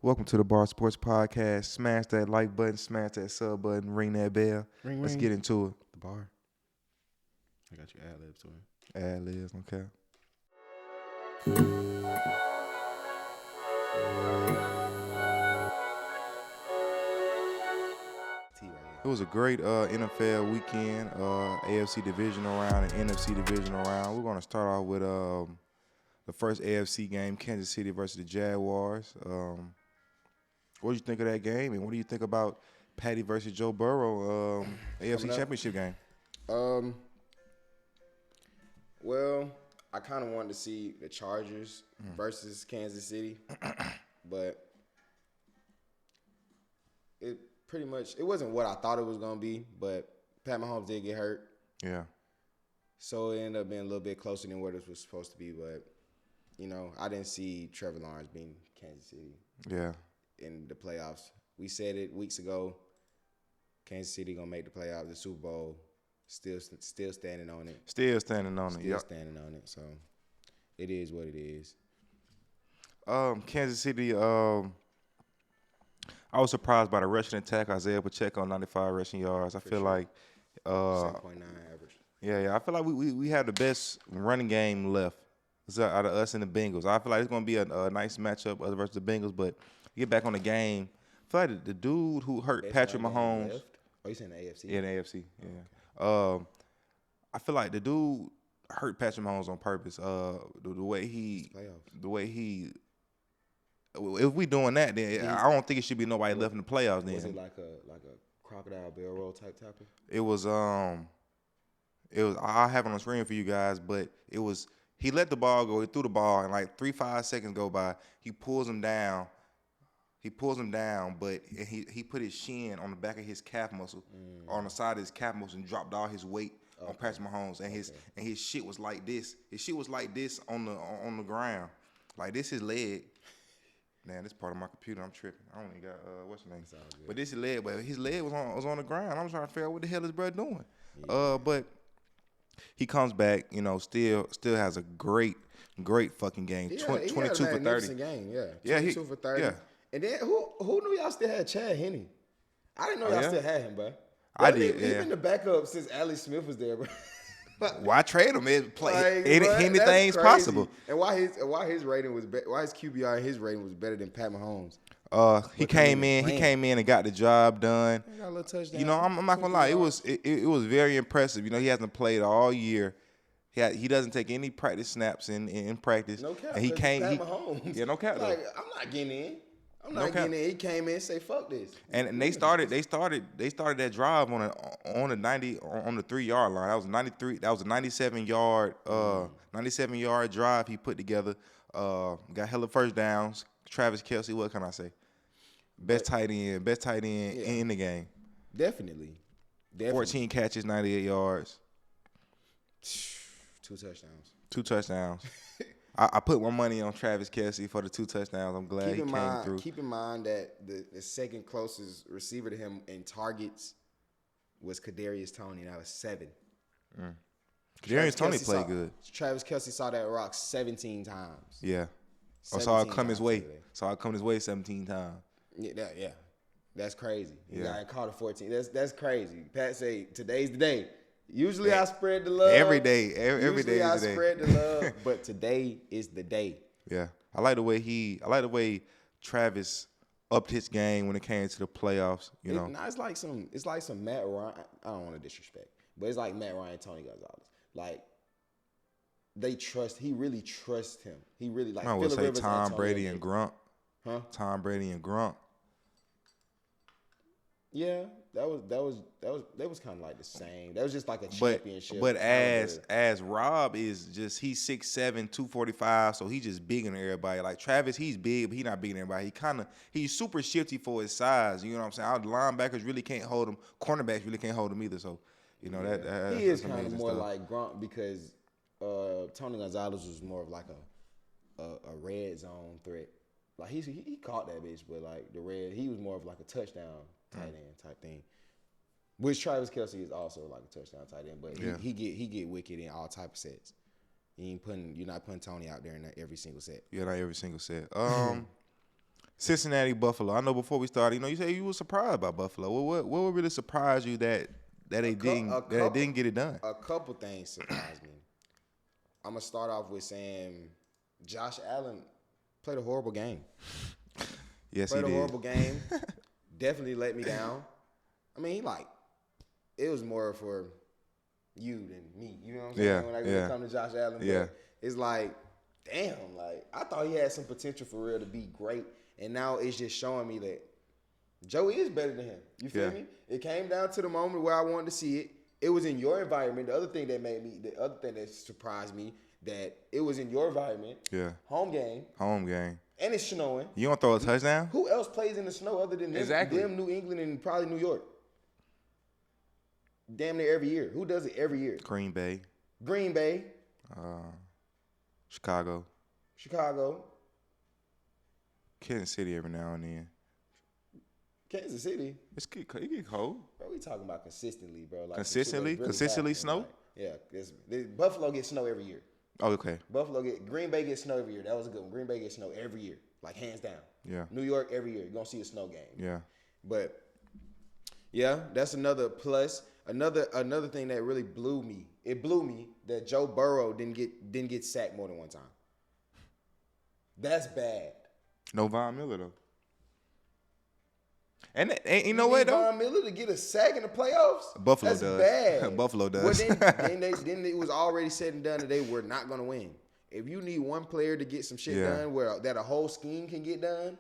Welcome to the Bar Sports Podcast. Smash that like button, smash that sub button, ring that bell. Ring, Let's ring. get into it. The bar. I got you ad libs to him. Ad libs, okay. It was a great NFL weekend, AFC divisional round and NFC divisional round. We're going to start off with the first AFC game, Kansas City versus the Jaguars. What did you think of that game, and what do you think about Patty versus Joe Burrow, AFC Championship game? Well, I kind of wanted to see the Chargers versus Kansas City, but it wasn't what I thought it was going to be, but Pat Mahomes did get hurt. Yeah. So it ended up being a little bit closer than what it was supposed to be, but, I didn't see Trevor Lawrence beating Kansas City. Yeah. In the playoffs. We said it weeks ago. Kansas City going to make the playoffs, the Super Bowl. Still standing on it. Still standing on it. Still standing on it. So it is what it is. Kansas City, I was surprised by the rushing attack. Isaiah Pacheco, 95 rushing yards. I feel like 7.9 average. Yeah. I feel like we have the best running game left out of us and the Bengals. I feel like it's going to be a nice matchup us versus the Bengals, but get back on the game. I feel like the dude who hurt Best Patrick running game Mahomes. left? Oh, you saying the AFC? Yeah, the AFC. Yeah. I feel like the dude hurt Patrick Mahomes on purpose. The way he, if we doing that, then I don't think it should be nobody left in the playoffs. Then Was it like a crocodile barrel roll type tackle? It was. I have it on the screen for you guys, but it was. He let the ball go. He threw the ball, and like 3-5 seconds go by. He pulls him down. But he put his shin on the back of his calf muscle, on the side of his calf muscle, and dropped all his weight on Patrick Mahomes, and his shit was like this. His shit was like this on the ground, like this his leg. Man, this part of my computer, I'm tripping. I only got what's his name? But this his leg, but his leg was on the ground. I'm trying to figure out what the hell his brother doing. Yeah. But he comes back, still has a great fucking game. 22 for 30. Game, yeah. 22 for 30. Yeah. And then who knew y'all still had Chad Henne? I didn't know y'all still had him, bro. I did. He's been the backup since Alex Smith was there, bro. Why trade him? Anything's possible. And why his rating was why his QBR and his rating was better than Pat Mahomes? He came in and got the job done. He got a little touchdown. I'm not gonna lie. It was very impressive. He hasn't played all year. He doesn't take any practice snaps in practice. No cap. And he came. Pat Mahomes. Yeah, no cap. Like, I'm not getting in. He came in and say fuck this. And they started that drive on the 3-yard line. That was 93. That was a 97-yard drive he put together. Got hella first downs. Travis Kelce, what can I say? Best tight end in the game. Definitely. 14 catches, 98 yards. 2 touchdowns. I put my money on Travis Kelce for the 2 touchdowns. I'm glad he came through. Keep in mind that the second closest receiver to him in targets was Kadarius Toney. That was 7. Kadarius Toney played good. Travis Kelce saw that rock 17 times. Yeah. I saw it come his way. 17 times. Yeah. That's crazy. He got caught at 14. That's crazy. Pat say today's the day. Usually I spread the love. Every day. Every day is the day. Spread the love, but today is the day. Yeah. I like the way Travis upped his game when it came to the playoffs, It's like some Matt Ryan. I don't want to disrespect, but it's like Matt Ryan, Tony Gonzalez. Like he really trusts him. He really like. I would say Tom Brady and Gronk. Huh? Tom Brady and Gronk. Yeah, that was kind of like the same. That was just like a championship. But as Rob is just he's 6'7", 245, so he's just bigger than everybody. Like Travis, he's big, but he's not bigger than everybody. He's super shifty for his size. You know what I'm saying? Our linebackers really can't hold him. Cornerbacks really can't hold him either. So that he is kind of more like Gronk because Tony Gonzalez was more of like a red zone threat. Like he caught that bitch, but like he was more of like a touchdown tight end type thing. Which Travis Kelce is also like a touchdown tight end, but he get wicked in all type of sets. You're not putting Tony out there in every single set. Yeah, not every single set. Cincinnati, Buffalo. I know before we started, you said you were surprised by Buffalo. What would really surprise you that they didn't get it done? A couple things surprised me. I'm gonna start off with saying Josh Allen played a horrible game. Yes, played he did. a horrible game. Definitely let me down. I mean, it was more for you than me. You know what I'm saying? When I come to Josh Allen, but it's like, damn, I thought he had some potential for real to be great, and now it's just showing me that Joe is better than him. You feel me? It came down to the moment where I wanted to see it. It was in your environment. The other thing that surprised me, that it was in your environment. Yeah. Home game. And it's snowing. You don't throw a touchdown? Who else plays in the snow other than them, New England, and probably New York? Damn near every year. Who does it every year? Green Bay. Chicago. Kansas City every now and then. Kansas City. It get cold. Bro, we talking about consistently, bro. Consistently snow? Buffalo gets snow every year. Oh, okay. Green Bay gets snow every year. That was a good one. Green Bay gets snow every year, hands down. Yeah. New York every year. You're gonna see a snow game. Yeah. But yeah, that's another plus. Another thing that really blew me. It blew me that Joe Burrow didn't get sacked more than one time. That's bad. No Von Miller though. And you know what though? Von Miller to get a sack in the playoffs? Buffalo That's does. Bad. Buffalo does. Well, then it was already said and done that they were not going to win. If you need one player to get some shit done that a whole scheme can get done,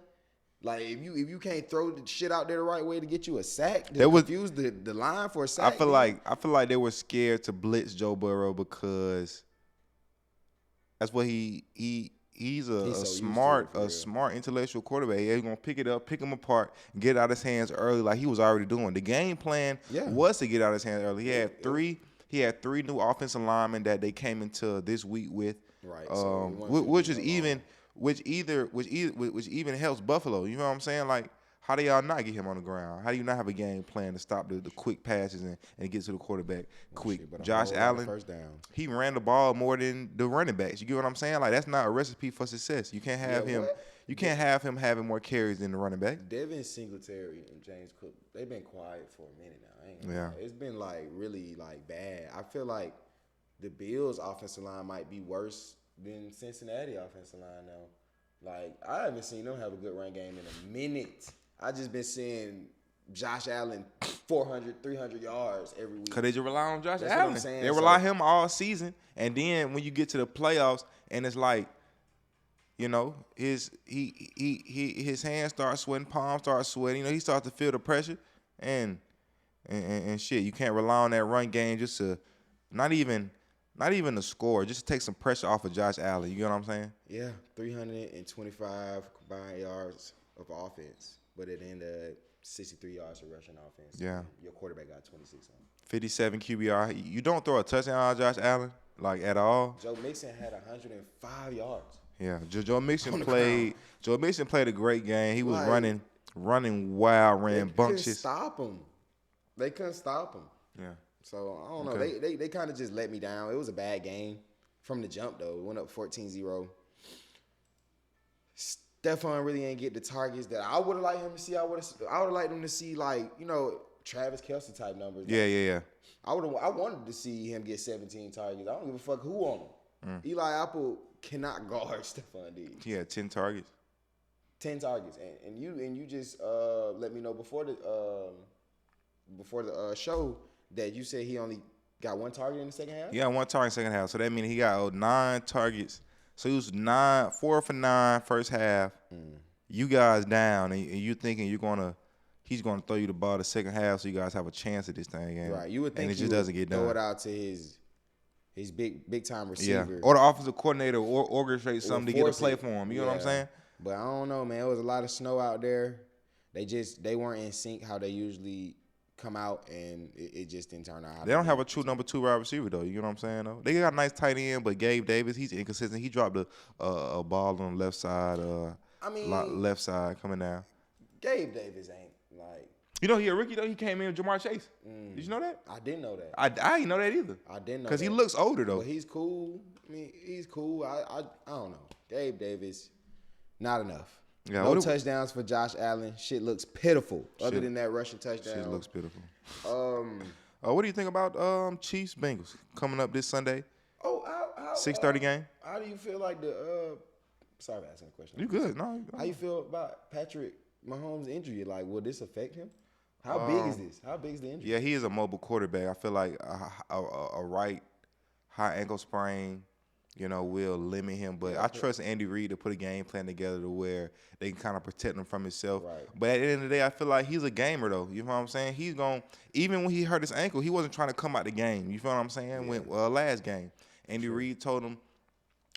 if you can't throw the shit out there the right way to get you a sack, confuse the line for a sack. I feel like they were scared to blitz Joe Burrow because that's what he's a smart intellectual quarterback. He's gonna pick it up, pick him apart, get it out of his hands early, like he was already doing. The game plan was to get out of his hands early. He had three new offensive linemen that they came into this week with, right? Which even helps Buffalo. You know what I'm saying? Like, how do y'all not get him on the ground? How do you not have a game plan to stop the quick passes and get to the quarterback quick? Josh Allen, first down. He ran the ball more than the running backs. You get what I'm saying? Like, that's not a recipe for success. You can't have him. You can't have him having more carries than the running back. Devin Singletary and James Cook, they've been quiet for a minute now. It's been really bad. I feel like the Bills' offensive line might be worse than Cincinnati offensive line now. I haven't seen them have a good run game in a minute. I just been seeing Josh Allen 400, 300 yards every week. Because they just rely on Josh That's Allen. What I'm saying. They rely on him all season. And then when you get to the playoffs and it's like, his hands start sweating, palms start sweating. He starts to feel the pressure. And shit, you can't rely on that run game just to not even to score, just to take some pressure off of Josh Allen. You get what I'm saying? Yeah, 325 combined yards of offense. But at the end of 63 yards of rushing offense. Yeah. Your quarterback got 26 on him. 57 QBR. You don't throw a touchdown on Josh Allen, at all. Joe Mixon had 105 yards. Yeah. Joe Mixon played a great game. He was running wild, ran bunches. They couldn't stop him. Yeah. So, I don't know. They kind of just let me down. It was a bad game from the jump, though. It went up 14-0. Stephon really ain't get the targets that I would have liked him to see. I would have liked him to see, Travis Kelce type numbers. Yeah. I wanted to see him get 17 targets. I don't give a fuck who on him. Eli Apple cannot guard Stephon Diggs. He had 10 targets. 10 targets. And you just let me know before the show that you said he only got one target in the second half? Yeah, one target in the second half. So that means he got 9 targets. So he was 4 for 9 first half. You guys down, and you thinking he's gonna throw you the ball the second half, so you guys have a chance at this thing. Right. You would think and it just doesn't get done. Throw it out to his big time receiver. Yeah. Or the offensive coordinator or orchestrate something to get a play for him. You know what I'm saying? But I don't know, man. It was a lot of snow out there. They weren't in sync how they usually come out, and it just didn't turn out. They don't have a true number 2 wide receiver though. You know what I'm saying? Though they got a nice tight end, but Gabe Davis, he's inconsistent. He dropped a ball on the left side. Left side coming down. Gabe Davis ain't like. He a rookie though. He came in with Jamar Chase. Did you know that? I didn't know that. I didn't know that either. I didn't know because he looks older though. But he's cool. I mean, he's cool. I don't know. Gabe Davis, not enough. Yeah, no touchdowns for Josh Allen. Shit looks pitiful. Other than that rushing touchdown. Shit looks pitiful. What do you think about Chiefs Bengals coming up this Sunday? 6:30 game. How do you feel like the? Sorry for asking a question. You good? No. How you feel about Patrick Mahomes' injury? Like, will this affect him? How big is this? How big is the injury? Yeah, he is a mobile quarterback. I feel like a right high ankle sprain, will limit him. But I trust Andy Reid to put a game plan together to where they can kind of protect him from himself. Right. But at the end of the day, I feel like he's a gamer, though. You know what I'm saying? He's going – even when he hurt his ankle, he wasn't trying to come out the game. You feel what I'm saying? Yeah. Last game, Andy Reid told him,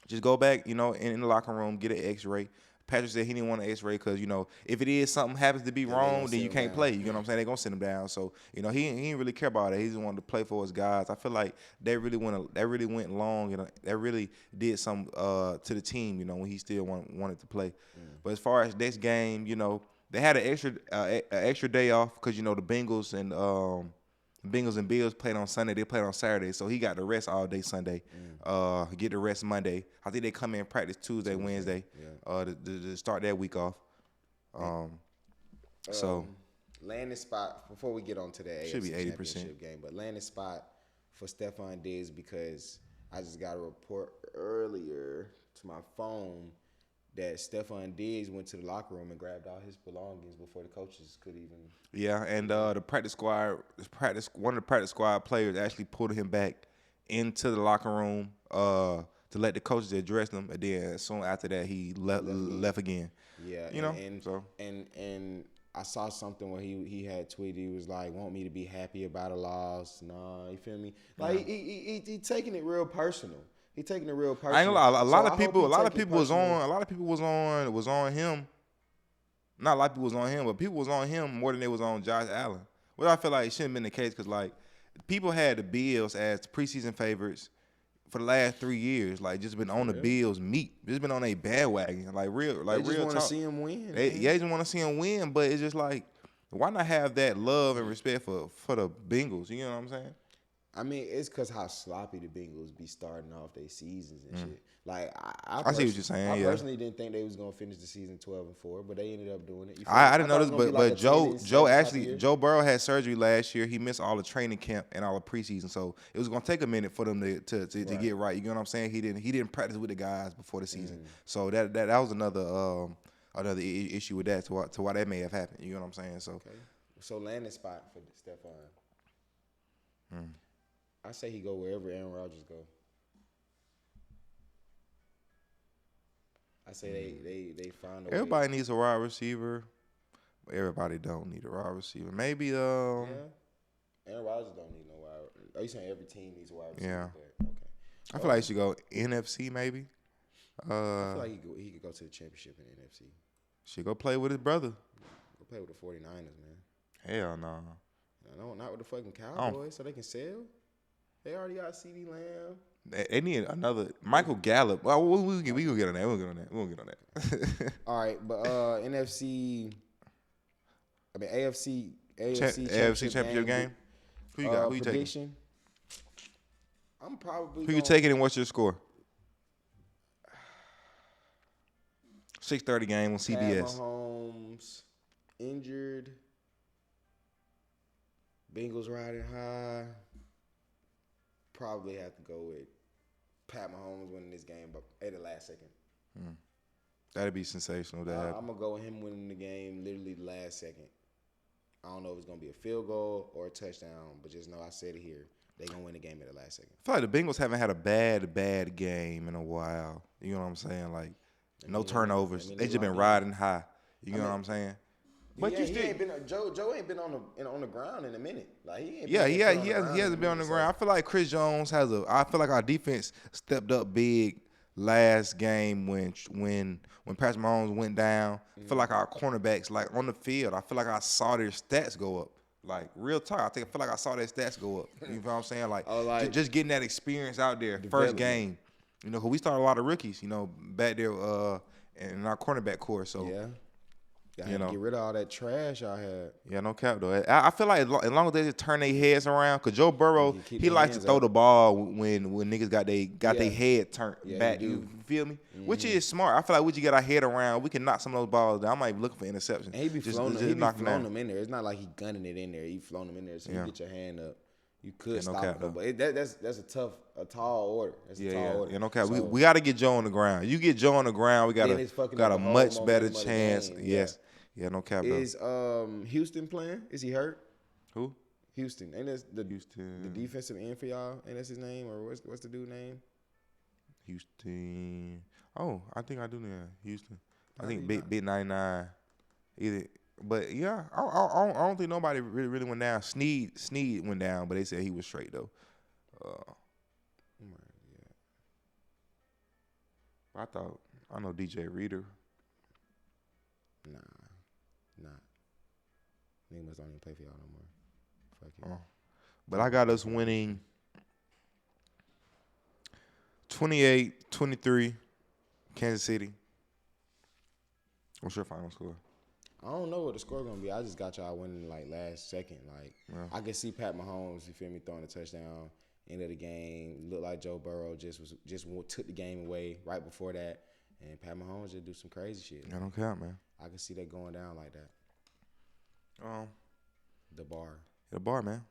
just go back, in the locker room, get an X-ray. Patrick said he didn't want an X-ray because, if it is something happens to be wrong, then you can't play. You know what I'm saying? They're going to send him down. So, he didn't really care about it. He just wanted to play for his guys. I feel like that really went long. That really did some to the team, when he still wanted to play. But as far as next game, they had an extra day off because, the Bengals and Bills played on Sunday. They played on Saturday, so he got the rest all day Sunday. Get the rest Monday. I think they come in and practice Tuesday, Wednesday, to start that week off. So landing spot before we get on to the AFC should be 80% championship game, but landing spot for Stephon Diggs because I just got a report earlier to my phone that Stephon Diggs went to the locker room and grabbed all his belongings before the coaches could even. Yeah, and the practice squad, one of the practice squad players actually pulled him back into the locker room to let the coaches address him, and then soon after that he left again. Yeah, and I saw something where he had tweeted. He was like, "Want me to be happy about a loss?" Nah, you feel me? Like he taking it real personal. He taking it real personal. I ain't gonna lie. A lot of people was on him. Not a lot of people was on him, but people was on him more than they was on Josh Allen. Which I feel like it shouldn't have been the case because people had the Bills as preseason favorites for the last 3 years. Just been on the Bills meat. Just been on a bandwagon. Real they just want to see him win. They just want to see him win, but it's just why not have that love and respect for the Bengals? You know what I'm saying? I mean, it's because how sloppy the Bengals be starting off their seasons and shit. I see what you're saying. I personally didn't think they was gonna finish the season 12-4, but they ended up doing it. I didn't know this, but Joe Burrow had surgery last year. He missed all the training camp and all the preseason, so it was gonna take a minute for them to get right. You know what I'm saying? He didn't practice with the guys before the season, so that was another issue with that to why that may have happened. You know what I'm saying? So so landing spot for Stephon. I say he go wherever Aaron Rodgers go. I say they find a way. Everybody needs a wide receiver, but everybody don't need a wide receiver. Maybe yeah. Aaron Rodgers don't need no wide. Are you saying every team needs a wide receiver? Yeah. But, okay. I feel like he should go NFC maybe. I feel like he could go to the championship in the NFC. Should go play with his brother. Go play with the 49ers, man. Hell no. No, not with the fucking Cowboys, so they can sell. They already got CeeDee Lamb. They need another Michael Gallup. Well, we gonna get on that. We'll get on that. All right, but AFC championship game. Who you got? Who you taking? I'm probably. Who you taking and what's your score? 6:30 game on CBS. Mahomes injured. Bengals riding high. Probably have to go with Pat Mahomes winning this game at the last second. That'd be sensational. I'm going to go with him winning the game literally the last second. I don't know if it's going to be a field goal or a touchdown, but just know I said it here. They're going to win the game at the last second. I feel like the Bengals haven't had a bad game in a while. You know what I'm saying? No turnovers. They just been riding high. You know what I'm saying? But he ain't been Joe ain't been on the ground in a minute. He hasn't been on the ground. I feel like Chris Jones I feel like our defense stepped up big last game when Patrick Mahomes went down. I feel like our cornerbacks on the field. I feel like I saw their stats go up. Real talk. I feel like I saw their stats go up. You know what I'm saying? Just getting that experience out there. First game. Cause we started a lot of rookies. Back there in our cornerback core. So yeah. Had to get rid of all that trash I had. Yeah, no cap though. I feel like as long as they just turn their heads around, cause Joe Burrow he likes to throw the ball when niggas got their head turned back. You feel me? Mm-hmm. Which is smart. I feel like we just get our head around. We can knock some of those balls down. I might be looking for interceptions. And he be flown them in there. It's not like he gunning it in there. He flown them in there. So you get your hand up. You could stop him, but that's a tall order. That's a tall order. Yeah, no cap. So, we got to get Joe on the ground. You get Joe on the ground, we got a much better chance. Yes. Yeah, no cap. Is Houston playing? Is he hurt? Who? Houston. Ain't that the defensive end for y'all? Ain't that his name or what's the dude's name? Houston. Oh, I think I do know Houston. I think Big 99. Either. But yeah, I don't think nobody really went down. Sneed went down, but they said he was straight though. I know DJ Reader. Nah. Niggas don't even play for y'all no more. Fuck it. But I got us winning 28-23, Kansas City. What's your final score? I don't know what the score gonna be. I just got y'all winning like last second. Like I can see Pat Mahomes, you feel me, throwing a touchdown, end of the game. Looked like Joe Burrow just took the game away right before that, and Pat Mahomes just do some crazy shit. I don't count, man. I can see that going down like that. The bar, man.